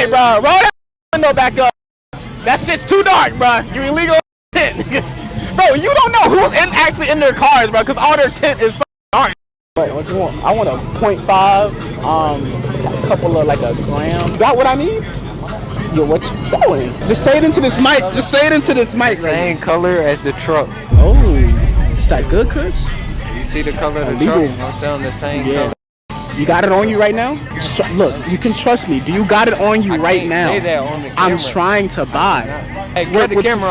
Hey, bro, roll that window back up. That shit's too dark, bro. You illegal tint. Bro, you don't know who's actually in their cars, bro, because all their tint is dark. What you want? I want a 0.5, a couple of like a gram. Got what I need? Yo, what you selling? Just say it into this mic. Just say it into this mic. Same color as the truck. Oh, is that good, Kush? You see the color of the truck? I'm selling the same color. You got it on you right now? Look, you can trust me. Do you got it on you right now? Say that on the camera. I'm trying to buy. Hey, get the camera.